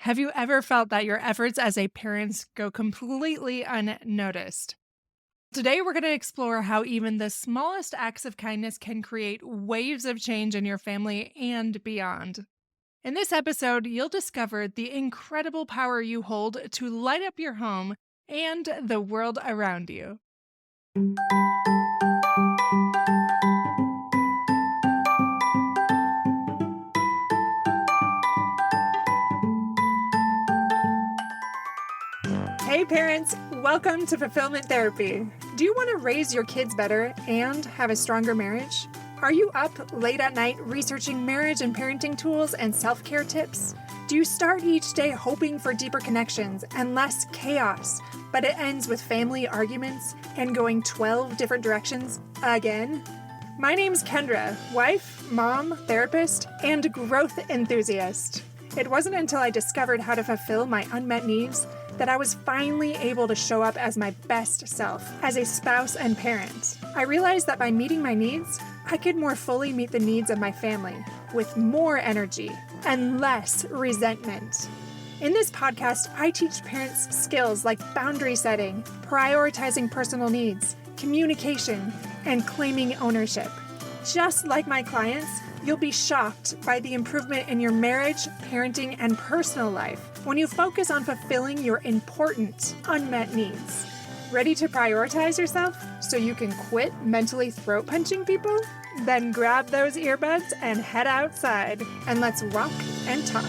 Have you ever felt that your efforts as a parent go completely unnoticed? Today, we're going to explore how even the smallest acts of kindness can create waves of change in your family and beyond. In this episode, you'll discover the incredible power you hold to light up your home and the world around you. Hey parents, welcome to Fulfillment Therapy. Do you want to raise your kids better and have a stronger marriage? Are you up late at night researching marriage and parenting tools and self-care tips? Do you start each day hoping for deeper connections and less chaos, but it ends with family arguments and going 12 different directions again? My name's Kendra, wife, mom, therapist, and growth enthusiast. It wasn't until I discovered how to fulfill my unmet needs that I was finally able to show up as my best self as a spouse and parent. I realized that by meeting my needs, I could more fully meet the needs of my family with more energy and less resentment. In this podcast, I teach parents skills like boundary setting, prioritizing personal needs, communication, and claiming ownership. Just like my clients, you'll be shocked by the improvement in your marriage, parenting, and personal life when you focus on fulfilling your important unmet needs. Ready to prioritize yourself so you can quit mentally throat punching people? Then grab those earbuds and head outside, and let's rock and talk.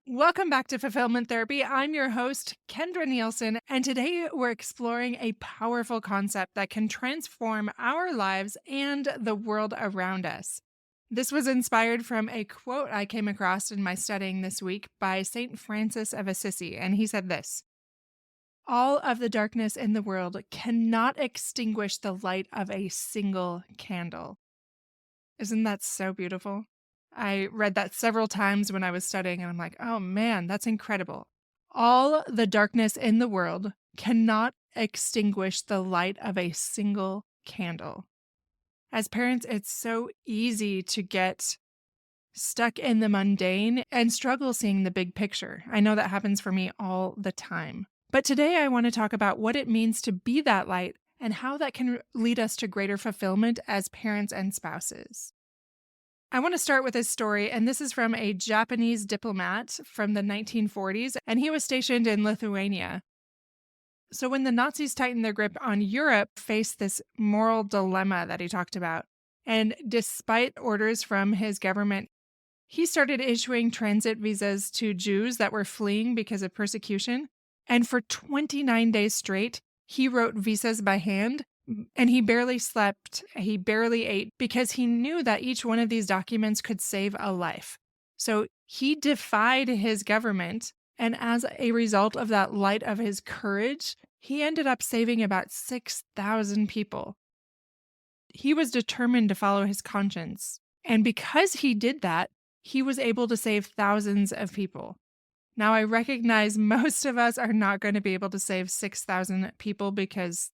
Welcome back to Fulfillment Therapy. I'm your host, Kendra Nielsen, and today we're exploring a powerful concept that can transform our lives and the world around us. This was inspired from a quote I came across in my studying this week by St. Francis of Assisi, and he said this: "All of the darkness in the world cannot extinguish the light of a single candle." Isn't that so beautiful? I read that several times when I was studying, and I'm like, oh man, that's incredible. All the darkness in the world cannot extinguish the light of a single candle. As parents, it's so easy to get stuck in the mundane and struggle seeing the big picture. I know that happens for me all the time. But today I want to talk about what it means to be that light and how that can lead us to greater fulfillment as parents and spouses. I want to start with this story, and this is from a Japanese diplomat from the 1940s, and he was stationed in Lithuania. So when the Nazis tightened their grip on Europe, faced this moral dilemma that he talked about. And despite orders from his government, he started issuing transit visas to Jews that were fleeing because of persecution. And for 29 days straight, he wrote visas by hand. And he barely slept, he barely ate, because he knew that each one of these documents could save a life. So he defied his government, and as a result of that light of his courage, he ended up saving about 6,000 people. He was determined to follow his conscience, and because he did that, he was able to save thousands of people. Now, I recognize most of us are not going to be able to save 6,000 people because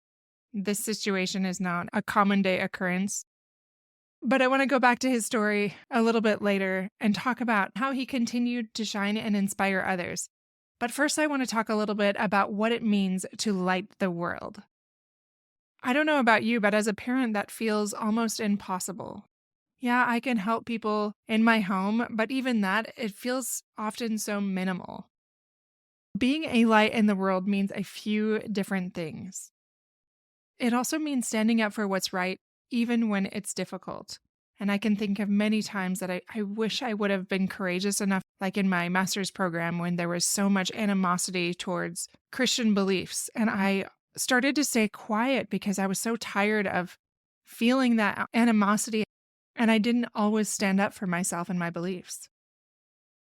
this situation is not a common day occurrence. But I want to go back to his story a little bit later and talk about how he continued to shine and inspire others. But first, I want to talk a little bit about what it means to light the world. I don't know about you, but as a parent, that feels almost impossible. Yeah, I can help people in my home, but even that, it feels often so minimal. Being a light in the world means a few different things. It also means standing up for what's right, even when it's difficult. And I can think of many times that I wish I would have been courageous enough, like in my master's program when there was so much animosity towards Christian beliefs. And I started to stay quiet because I was so tired of feeling that animosity. And I didn't always stand up for myself and my beliefs.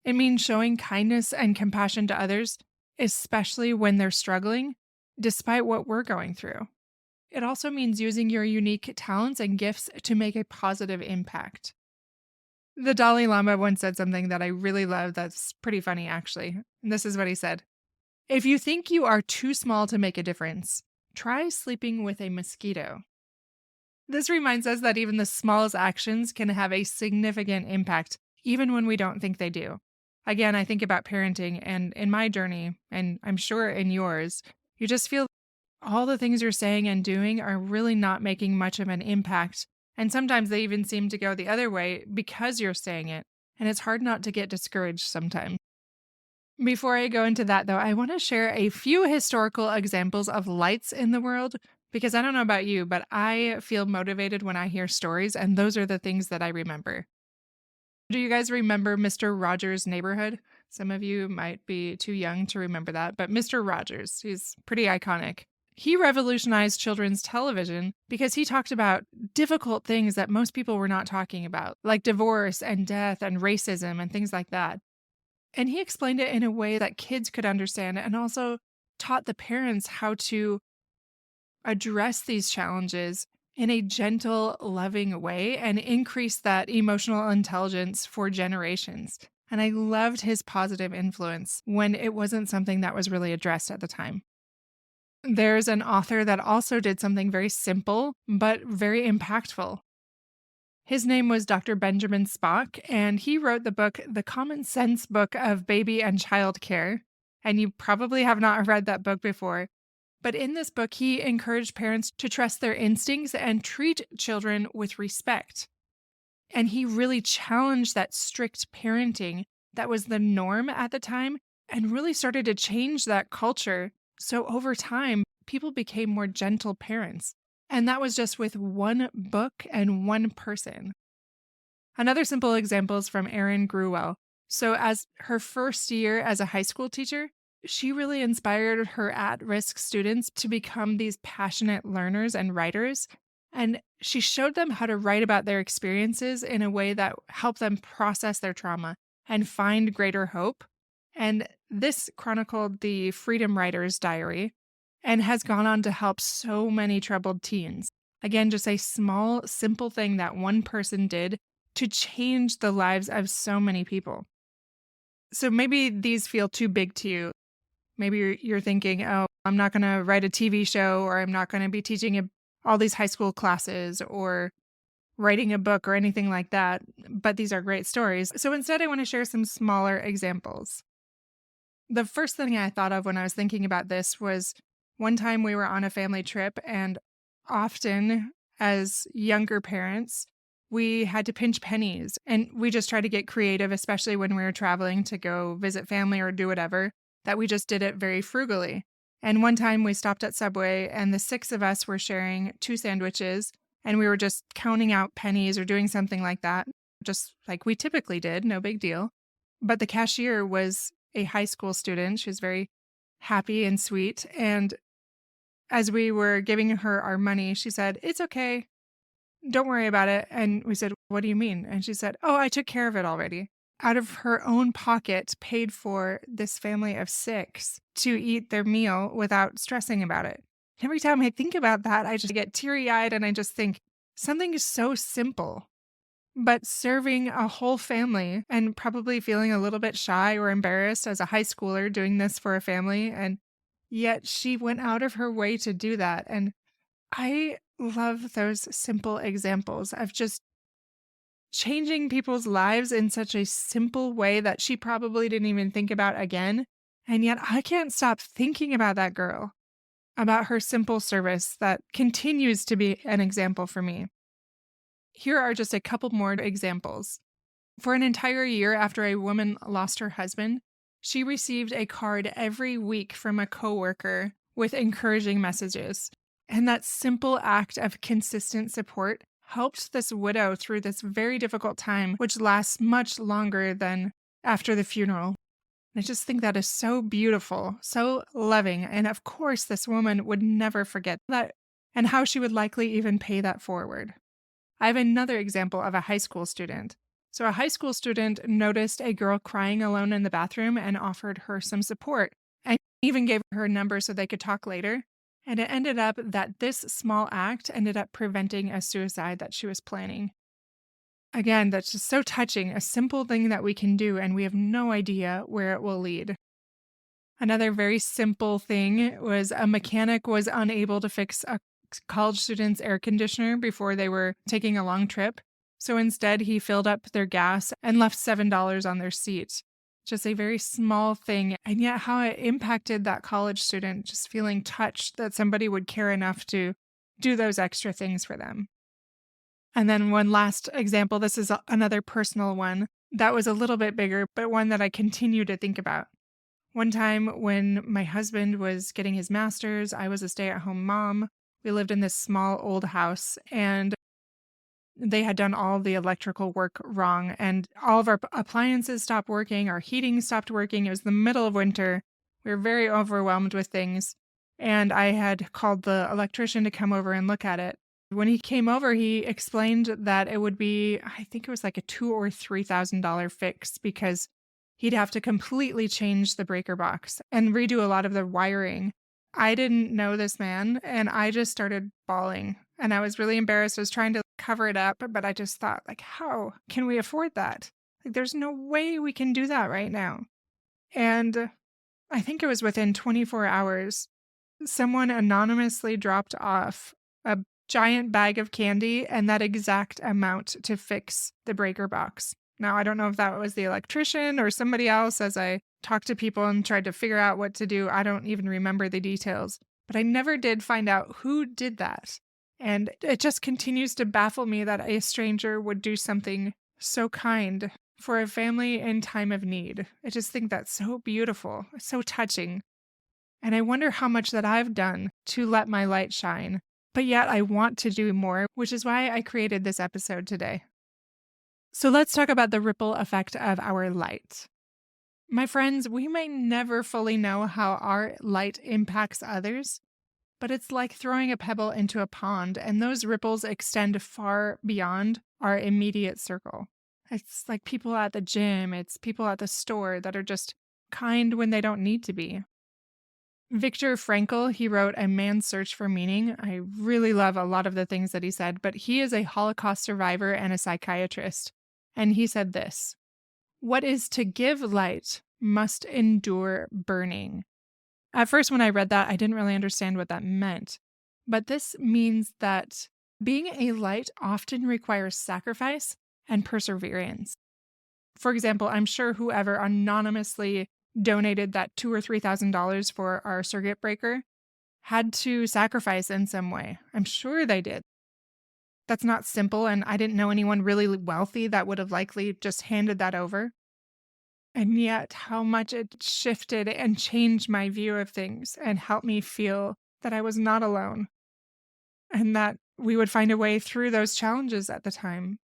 It means showing kindness and compassion to others, especially when they're struggling, despite what we're going through. It also means using your unique talents and gifts to make a positive impact. The Dalai Lama once said something that I really love that's pretty funny, actually. And this is what he said: If you think you are too small to make a difference, try sleeping with a mosquito. This reminds us that even the smallest actions can have a significant impact, even when we don't think they do. Again, I think about parenting, and in my journey, and I'm sure in yours, you just feel all the things you're saying and doing are really not making much of an impact. And sometimes they even seem to go the other way because you're saying it. And it's hard not to get discouraged sometimes. Before I go into that, though, I want to share a few historical examples of lights in the world because I don't know about you, but I feel motivated when I hear stories, and those are the things that I remember. Do you guys remember Mr. Rogers' Neighborhood? Some of you might be too young to remember that, but Mr. Rogers, he's pretty iconic. He revolutionized children's television because he talked about difficult things that most people were not talking about, like divorce and death and racism and things like that. And he explained it in a way that kids could understand and also taught the parents how to address these challenges in a gentle, loving way and increase that emotional intelligence for generations. And I loved his positive influence when it wasn't something that was really addressed at the time. There's an author that also did something very simple, but very impactful. His name was Dr. Benjamin Spock, and he wrote the book, The Common Sense Book of Baby and Child Care. And you probably have not read that book before. But in this book, he encouraged parents to trust their instincts and treat children with respect. And he really challenged that strict parenting that was the norm at the time and really started to change that culture. So over time, people became more gentle parents. And that was just with one book and one person. Another simple example is from Erin Gruwell. So, as her first year as a high school teacher, she really inspired her at risk students to become these passionate learners and writers. And she showed them how to write about their experiences in a way that helped them process their trauma and find greater hope. And this chronicled the Freedom Writer's Diary and has gone on to help so many troubled teens. Again, just a small, simple thing that one person did to change the lives of so many people. So maybe these feel too big to you. Maybe you're thinking, oh, I'm not going to write a TV show, or I'm not going to be teaching all these high school classes or writing a book or anything like that. But these are great stories. So instead, I want to share some smaller examples. The first thing I thought of when I was thinking about this was one time we were on a family trip, and often as younger parents, we had to pinch pennies, and we just try to get creative, especially when we were traveling to go visit family or do whatever, that we just did it very frugally. And one time we stopped at Subway, and the six of us were sharing two sandwiches, and we were just counting out pennies or doing something like that, just like we typically did, no big deal. But the cashier was a high school student. She was very happy and sweet. And as we were giving her our money, she said, "It's okay. Don't worry about it." And we said, "What do you mean?" And she said, "Oh, I took care of it already." Out of her own pocket, paid for this family of six to eat their meal without stressing about it. Every time I think about that, I just get teary-eyed and I just think something is so simple. But serving a whole family and probably feeling a little bit shy or embarrassed as a high schooler doing this for a family. And yet she went out of her way to do that. And I love those simple examples of just changing people's lives in such a simple way that she probably didn't even think about again. And yet I can't stop thinking about that girl, about her simple service that continues to be an example for me. Here are just a couple more examples. For an entire year after a woman lost her husband, she received a card every week from a coworker with encouraging messages. And that simple act of consistent support helped this widow through this very difficult time, which lasts much longer than after the funeral. I just think that is so beautiful, so loving. And of course, this woman would never forget that and how she would likely even pay that forward. I have another example of a high school student. So a high school student noticed a girl crying alone in the bathroom and offered her some support and even gave her a number so they could talk later. And it ended up that this small act ended up preventing a suicide that she was planning. Again, that's just so touching, a simple thing that we can do, and we have no idea where it will lead. Another very simple thing was a mechanic was unable to fix a college student's air conditioner before they were taking a long trip. So instead, he filled up their gas and left $7 on their seat. Just a very small thing. And yet, how it impacted that college student, just feeling touched that somebody would care enough to do those extra things for them. And then, one last example, this is another personal one that was a little bit bigger, but one that I continue to think about. One time when my husband was getting his master's, I was a stay-at-home mom. We lived in this small old house, and they had done all the electrical work wrong, and all of our appliances stopped working, our heating stopped working. It was the middle of winter. We were very overwhelmed with things, and I had called the electrician to come over and look at it. When he came over, he explained that it would be, I think it was like a $2,000 or $3,000 fix because he'd have to completely change the breaker box and redo a lot of the wiring. I didn't know this man, and I just started bawling. And I was really embarrassed. I was trying to cover it up, but I just thought, like, how can we afford that? Like, there's no way we can do that right now. And I think it was within 24 hours, someone anonymously dropped off a giant bag of candy and that exact amount to fix the breaker box. Now, I don't know if that was the electrician or somebody else as I talked to people and tried to figure out what to do. I don't even remember the details, but I never did find out who did that. And it just continues to baffle me that a stranger would do something so kind for a family in time of need. I just think that's so beautiful, so touching. And I wonder how much that I've done to let my light shine. But yet I want to do more, which is why I created this episode today. So let's talk about the ripple effect of our light. My friends, we may never fully know how our light impacts others, but it's like throwing a pebble into a pond, and those ripples extend far beyond our immediate circle. It's like people at the gym, it's people at the store that are just kind when they don't need to be. Viktor Frankl, he wrote A Man's Search for Meaning. I really love a lot of the things that he said, but he is a Holocaust survivor and a psychiatrist. And he said this: "What is to give light must endure burning." At first, when I read that, I didn't really understand what that meant. But this means that being a light often requires sacrifice and perseverance. For example, I'm sure whoever anonymously donated that $2,000 or $3,000 for our circuit breaker had to sacrifice in some way. I'm sure they did. That's not simple, and I didn't know anyone really wealthy that would have likely just handed that over. And yet, how much it shifted and changed my view of things and helped me feel that I was not alone and that we would find a way through those challenges at the time.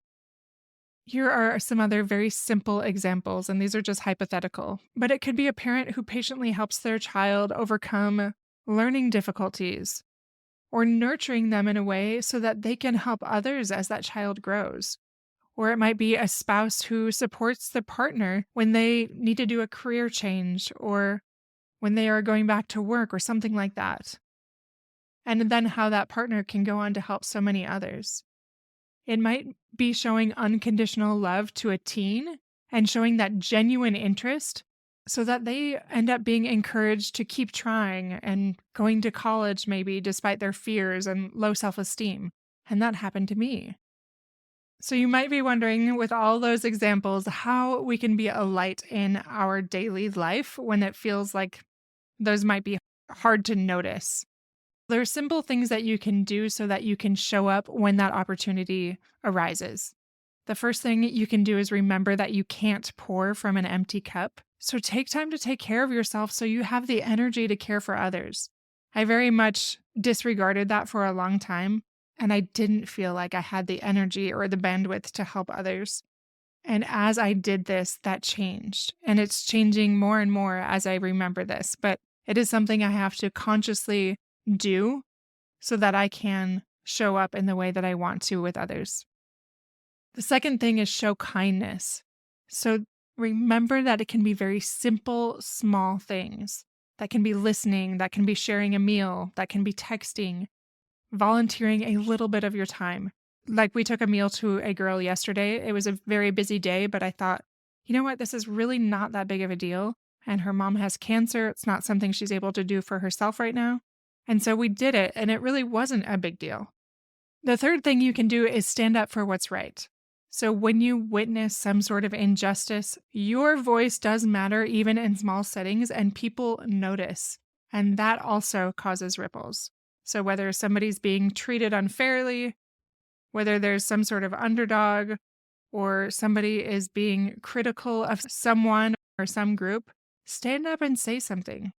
Here are some other very simple examples, and these are just hypothetical. But it could be a parent who patiently helps their child overcome learning difficulties or nurturing them in a way so that they can help others as that child grows. Or it might be a spouse who supports the partner when they need to do a career change or when they are going back to work or something like that. And then how that partner can go on to help so many others. It might be showing unconditional love to a teen and showing that genuine interest so that they end up being encouraged to keep trying and going to college maybe despite their fears and low self-esteem. And that happened to me. So you might be wondering, with all those examples, how we can be a light in our daily life when it feels like those might be hard to notice. There are simple things that you can do so that you can show up when that opportunity arises. The first thing you can do is remember that you can't pour from an empty cup. So take time to take care of yourself so you have the energy to care for others. I very much disregarded that for a long time, and I didn't feel like I had the energy or the bandwidth to help others. And as I did this, that changed. And it's changing more and more as I remember this. But it is something I have to consciously do so that I can show up in the way that I want to with others. The second thing is show kindness. So remember that it can be very simple, small things. That can be listening, that can be sharing a meal, that can be texting, volunteering a little bit of your time. Like we took a meal to a girl yesterday. It was a very busy day, but I thought, you know what? This is really not that big of a deal. and her mom has cancer. It's not something she's able to do for herself right now. And so we did it, and it really wasn't a big deal. The third thing you can do is stand up for what's right. So when you witness some sort of injustice, your voice does matter even in small settings, and people notice. And that also causes ripples. So whether somebody's being treated unfairly, whether there's some sort of underdog, or somebody is being critical of someone or some group, stand up and say something.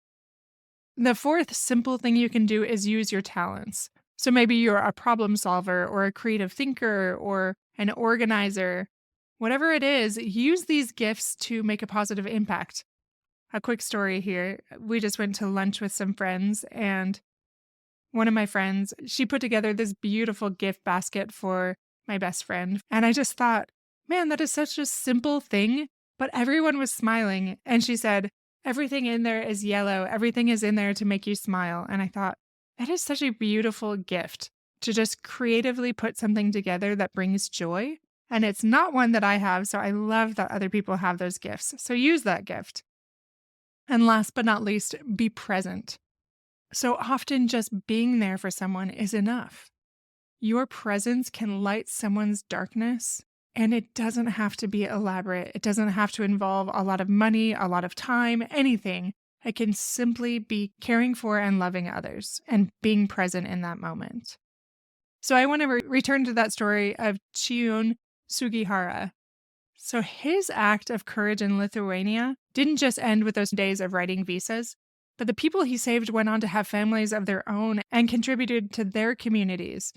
The fourth simple thing you can do is use your talents. So maybe you're a problem solver or a creative thinker or an organizer. Whatever it is, use these gifts to make a positive impact. A quick story here. We just went to lunch with some friends, and one of my friends, she put together this beautiful gift basket for my best friend. And I just thought, man, that is such a simple thing, but everyone was smiling. And she said, everything in there is yellow. Everything is in there to make you smile. And I thought, that is such a beautiful gift to just creatively put something together that brings joy. And it's not one that I have, so I love that other people have those gifts. So use that gift. And last but not least, be present. So often just being there for someone is enough. Your presence can light someone's darkness, and it doesn't have to be elaborate. It doesn't have to involve a lot of money, a lot of time, anything. It can simply be caring for and loving others and being present in that moment. So I want to return to that story of Chiun Sugihara. So his act of courage in Lithuania didn't just end with those days of writing visas, but the people he saved went on to have families of their own and contributed to their communities.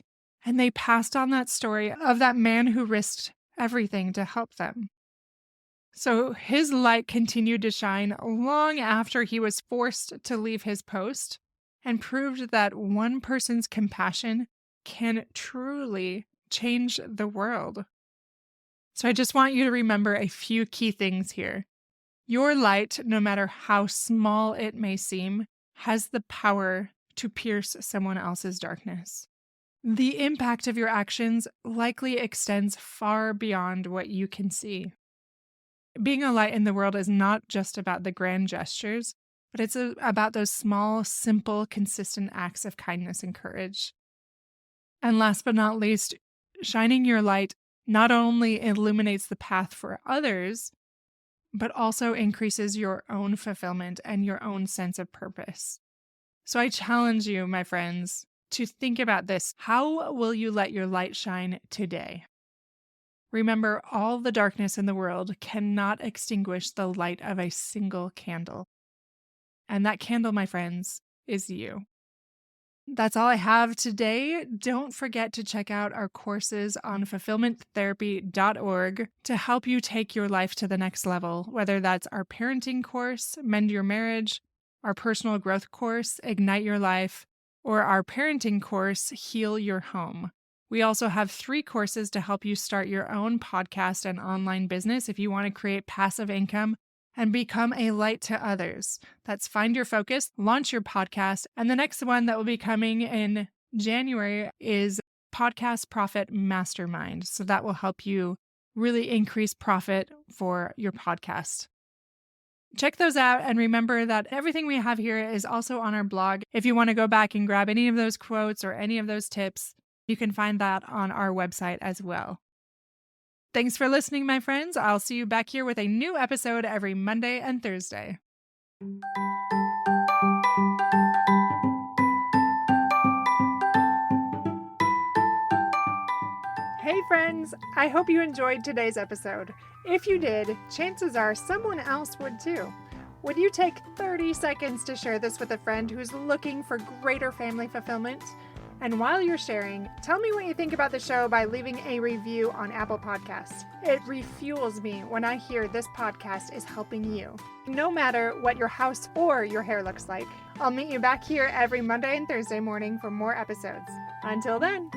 And they passed on that story of that man who risked everything to help them. So his light continued to shine long after he was forced to leave his post, and proved that one person's compassion can truly change the world. So I just want you to remember a few key things here. Your light, no matter how small it may seem, has the power to pierce someone else's darkness. The impact of your actions likely extends far beyond what you can see. Being a light in the world is not just about the grand gestures, but it's about those small, simple, consistent acts of kindness and courage. And last but not least, shining your light not only illuminates the path for others, but also increases your own fulfillment and your own sense of purpose. So I challenge you, my friends, to think about this. How will you let your light shine today? Remember, all the darkness in the world cannot extinguish the light of a single candle. And that candle, my friends, is you. That's all I have today. Don't forget to check out our courses on fulfillmenttherapy.org to help you take your life to the next level, whether that's our parenting course, Mend Your Marriage, our personal growth course, Ignite Your Life, or our parenting course, Heal Your Home. We also have 3 courses to help you start your own podcast and online business if you want to create passive income and become a light to others. That's Find Your Focus, Launch Your Podcast, and the next one that will be coming in January is Podcast Profit Mastermind. So that will help you really increase profit for your podcast. Check those out, and remember that everything we have here is also on our blog. If you want to go back and grab any of those quotes or any of those tips, you can find that on our website as well. Thanks for listening, my friends. I'll see you back here with a new episode every Monday and Thursday. Hey friends, I hope you enjoyed today's episode. If you did, chances are someone else would too. Would you take 30 seconds to share this with a friend who's looking for greater family fulfillment? And while you're sharing, tell me what you think about the show by leaving a review on Apple Podcasts. It refuels me when I hear this podcast is helping you. No matter what your house or your hair looks like, I'll meet you back here every Monday and Thursday morning for more episodes. Until then.